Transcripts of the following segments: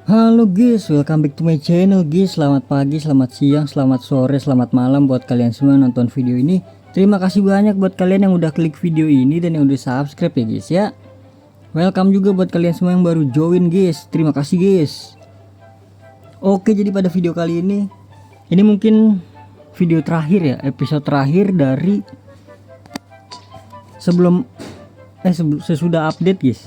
Halo guys, welcome back to my channel guys. Selamat pagi, selamat siang, selamat sore, selamat malam buat kalian semua yang nonton video ini. Terima kasih banyak buat kalian yang udah klik video ini dan yang udah subscribe ya guys ya. Welcome juga buat kalian semua yang baru join guys. Terima kasih guys. Oke, jadi pada video kali ini mungkin video terakhir ya, episode terakhir dari sesudah update guys.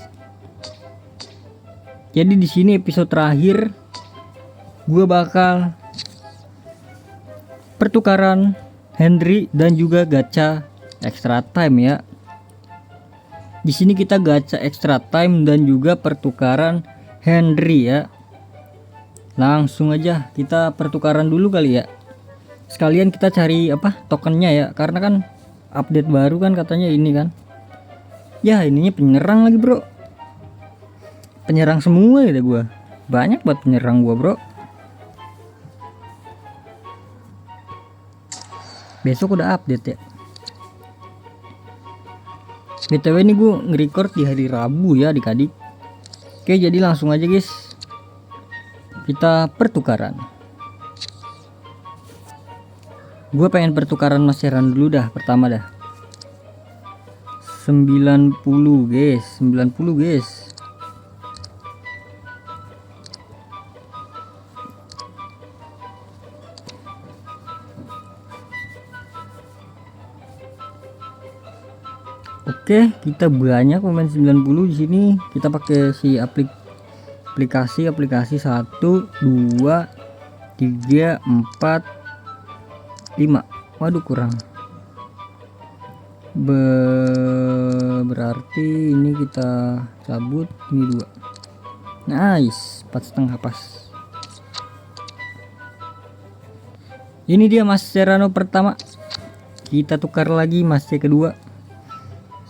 Jadi di sini episode terakhir gue bakal pertukaran Henry dan juga gacha extra time ya. Di sini kita gacha extra time dan juga pertukaran Henry ya. Langsung aja kita pertukaran dulu kali ya. Sekalian kita cari tokennya ya, karena kan update baru kan katanya ini kan. Ya ininya penyerang lagi bro. Penyerang semua ya gua. Banyak buat penyerang gua bro. Besok udah update ya. BTW ini gua nge-record di hari Rabu ya adik-adik. Oke, jadi langsung aja guys, kita pertukaran. Gua pengen pertukaran masteran dulu dah, pertama dah. 90 guys, 90 guys. Oke, kita banyak pemain 90 di sini. Kita pakai si aplikasi 1 2 3 4 5. Waduh kurang. Berarti ini kita cabut, ini 2. Nice, 4,5 pas. Ini dia Mas Serrano pertama. Kita tukar lagi Mas C kedua.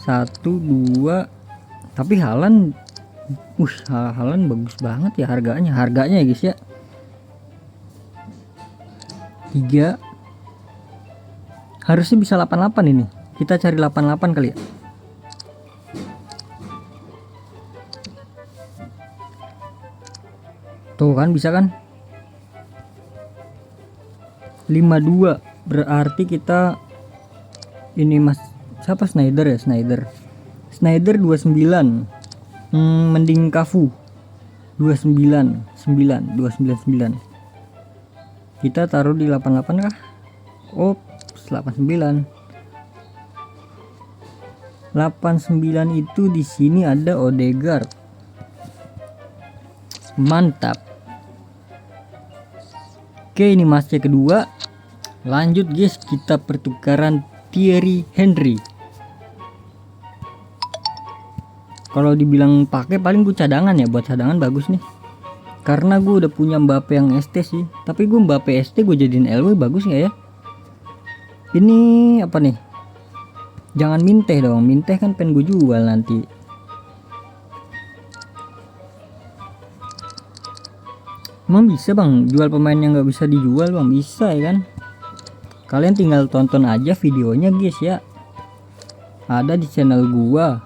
1 2. Tapi Haaland bagus banget ya harganya ya guys ya. 3. Harusnya bisa 88 ini. Kita cari 88 kali ya. Tuh kan bisa kan. 52. Berarti kita ini Mas siapa, Snyder ya, Snyder 29. Mending Cafu 29. Kita taruh di 88 kah? Oh 89 itu di sini ada Odegaard. Mantap. Oke, ini Mas C kedua. Lanjut guys, kita pertukaran Thierry Henry. Kalau dibilang pakai paling gue cadangan ya, buat cadangan bagus nih. Karena gue udah punya Mbappe yang ST sih. Tapi gue Mbappe ST gue jadiin LW bagus nggak ya? Ini apa nih? Jangan minteh dong, minteh kan pengen gue jual nanti. Emang bisa bang jual pemain yang nggak bisa dijual bang? Bisa ya kan? Kalian tinggal tonton aja videonya guys ya. Ada di channel gua.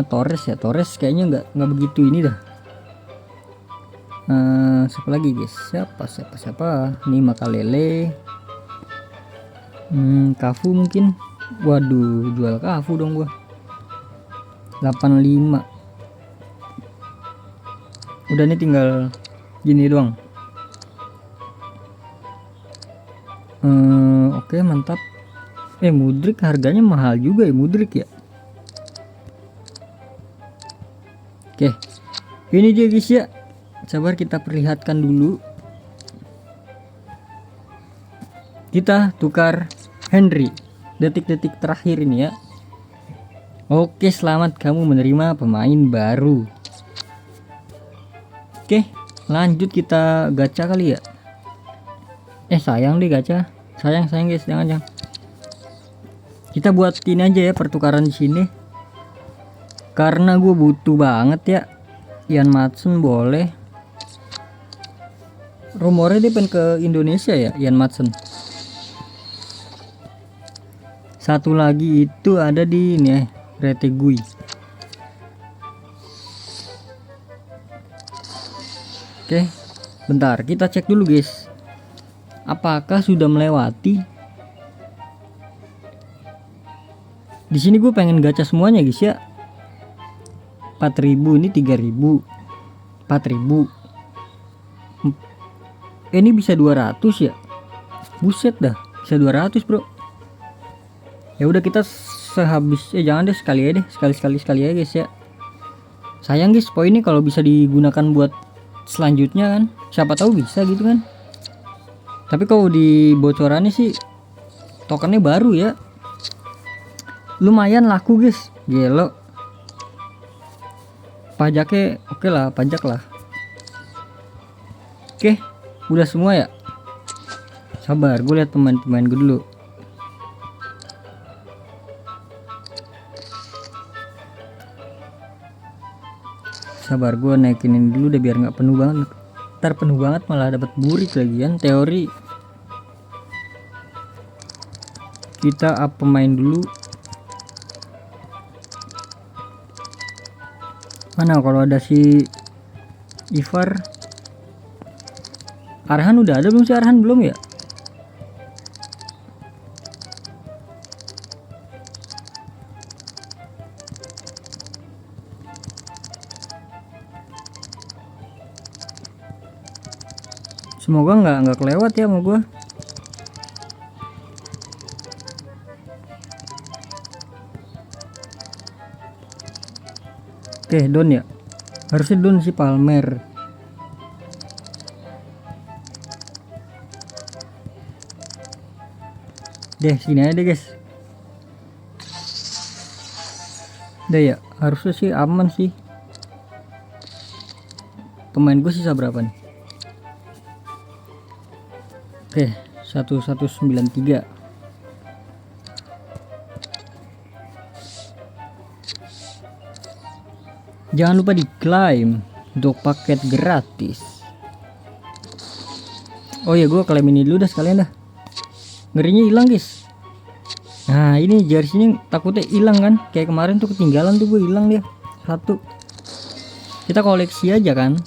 Torres kayaknya nggak begitu ini dah. Siapa lagi guys? Siapa? Ini Makalele. Cafu mungkin. Waduh, jual Cafu dong gua. 85. Udah nih tinggal gini doang. Oke, mantap. Mudrik harganya mahal juga ya Mudrik ya. Oke, ini dia guys ya. Sabar kita perlihatkan dulu. Kita tukar Henry detik-detik terakhir ini ya. Oke, selamat kamu menerima pemain baru. Oke, lanjut kita gacha kali ya. Sayang deh gacha. Sayang guys, jangan. Kita buat ini aja ya pertukaran di sini. Karena gue butuh banget ya. Ian Maatsen boleh. Rumornya dia pengen ke Indonesia ya, Ian Maatsen. Satu lagi itu ada di ini ya, Retegui. Oke, bentar kita cek dulu guys, apakah sudah melewati. Di sini gue pengen gacha semuanya guys ya. 4000 ini 3000, 4000. Ini bisa 200 ya. Buset dah, bisa 200 bro. Ya udah kita sehabis, jangan deh, sekali aja deh, sekali aja guys ya. Sayang guys, poin ini kalau bisa digunakan buat selanjutnya kan, siapa tahu bisa gitu kan. Tapi kalau di bocorannya sih tokennya baru ya, lumayan laku guys, gelo. Pajaknya oke lah, pajak lah. Oke, udah semua ya. Sabar, gue lihat pemain-pemain gue dulu. Sabar, gue naikin ini dulu deh biar nggak penuh banget. Ntar penuh banget malah dapat burik lagi kan. Teori kita up pemain dulu. Mana kalau ada si Ivar. Arhan udah ada belum sih? Arhan belum ya? Semoga nggak kelewat ya sama gua. Oke, Don ya. Harusnya Don si Palmer. Deh, sini aja deh guys. Deh ya, harusnya sih aman sih. Pemain gue sisa berapa nih? Oke, 1193. Jangan lupa diklaim untuk paket gratis. Oh ya, gue klaim ini dulu dah sekalian dah. Ngerinya hilang guys. Nah ini jersey-nya takutnya hilang kan, kayak kemarin tuh ketinggalan tuh, gue hilang dia satu. Kita koleksi aja kan.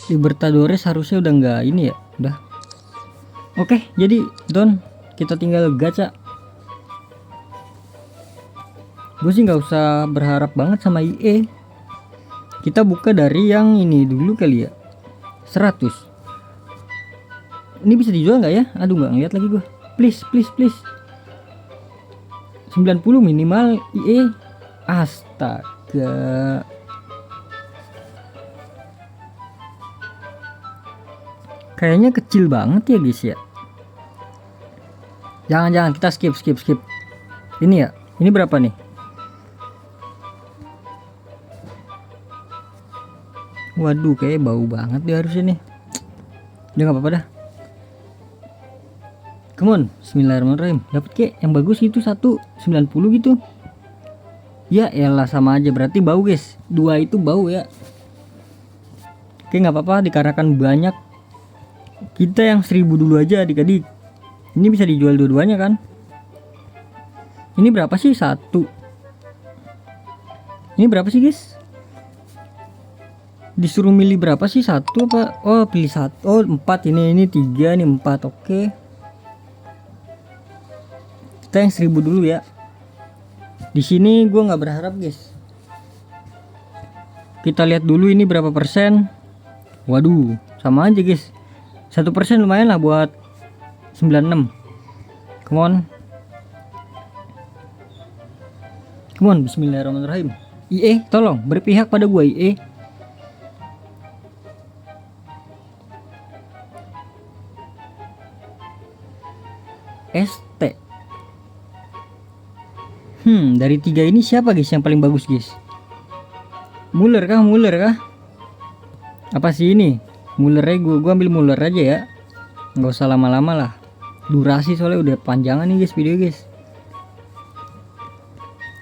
Libertadores harusnya udah nggak ini ya, udah. Oke, jadi Don, kita tinggal gacha. Gue sih nggak usah berharap banget sama IE. Kita buka dari yang ini dulu kali ya, 100. Ini bisa dijual nggak ya? Aduh, nggak ngeliat lagi gue. Please 90 minimal IE. Astaga. Kayaknya kecil banget ya guys ya. Jangan kita skip. Ini ya, ini berapa nih? Waduh, kayak bau banget dia harusnya nih. Udah nggak apa-apa dah. Come on, bismillahirrahmanirrahim. Dapat kek yang bagus gitu, 190 gitu. Ya elah, sama aja berarti bau guys. Dua itu bau ya. Oke, nggak apa-apa dikarenakan banyak. Kita yang 1000 dulu aja adik-adik. Ini bisa dijual dua-duanya kan. Ini berapa sih? 1. Ini berapa sih guys? Disuruh milih berapa sih? 1 apa? Oh pilih 1. Oh 4. Ini 3, ini 4. Oke. Kita yang 1000 dulu ya. Di sini gue nggak berharap guys. Kita lihat dulu ini berapa persen. Waduh, sama aja guys. 1% lumayan lah buat 96. Come on, bismillahirrahmanirrahim. IE, tolong berpihak pada gua IE. ST. Dari 3 ini siapa guys yang paling bagus guys? Muller kah? Apa sih ini? Mullernya gue ambil Muller aja ya, nggak usah lama-lama lah, durasi soalnya udah panjangan nih guys video guys.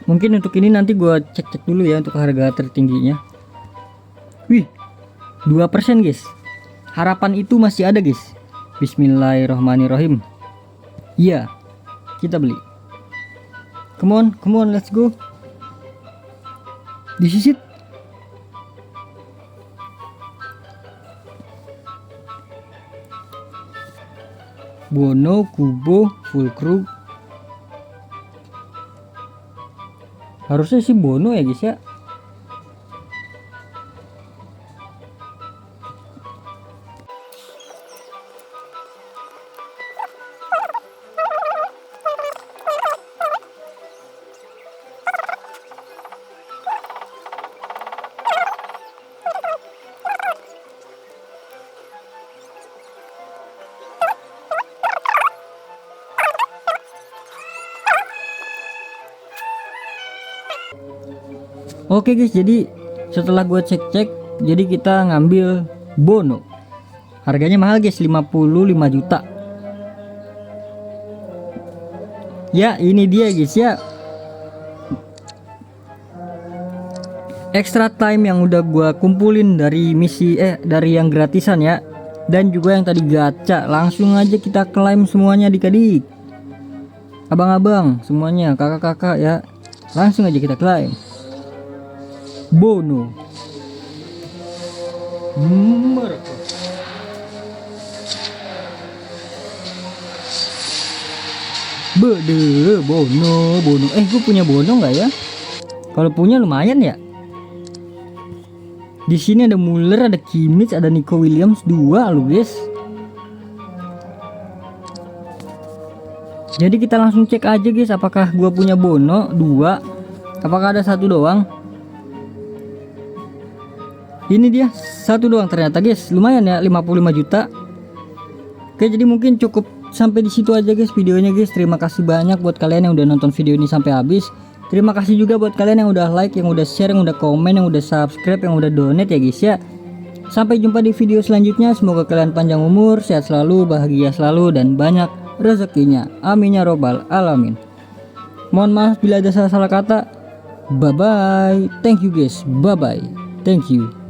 Mungkin untuk ini nanti gue cek dulu ya untuk harga tertingginya. Wih, 2% guys, harapan itu masih ada guys. Bismillahirrohmanirrohim. Iya, kita beli. Come on, let's go. This is it. Bono, Kubo, Fulkrug. Harusnya sih Bono ya guys ya. Oke guys, jadi setelah gue cek-cek, jadi kita ngambil Bono. Harganya mahal guys, 55 juta. Ya ini dia guys ya, extra time yang udah gue kumpulin dari misi dari yang gratisan ya, dan juga yang tadi gacha. Langsung aja kita klaim semuanya adik-adik, abang-abang semuanya, kakak-kakak ya. Langsung aja kita klaim Bono. Bede Bono. Gue punya Bono nggak ya? Kalau punya lumayan ya. Di sini ada Muller, ada Kimmich, ada Nico Williams 2 loh guys. Jadi kita langsung cek aja guys, apakah gua punya Bono 2, apakah ada satu doang. Ini dia satu doang ternyata guys, lumayan ya 55 juta. Oke, jadi mungkin cukup sampai di situ aja guys videonya guys. Terima kasih banyak buat kalian yang udah nonton video ini sampai habis. Terima kasih juga buat kalian yang udah like, yang udah share, yang udah komen, yang udah subscribe, yang udah donate ya guys ya. Sampai jumpa di video selanjutnya. Semoga kalian panjang umur, sehat selalu, bahagia selalu, dan banyak rezekinya. Amin ya robbal alamin. Mohon maaf bila ada salah-salah kata. Bye bye. Thank you guys. Bye bye. Thank you.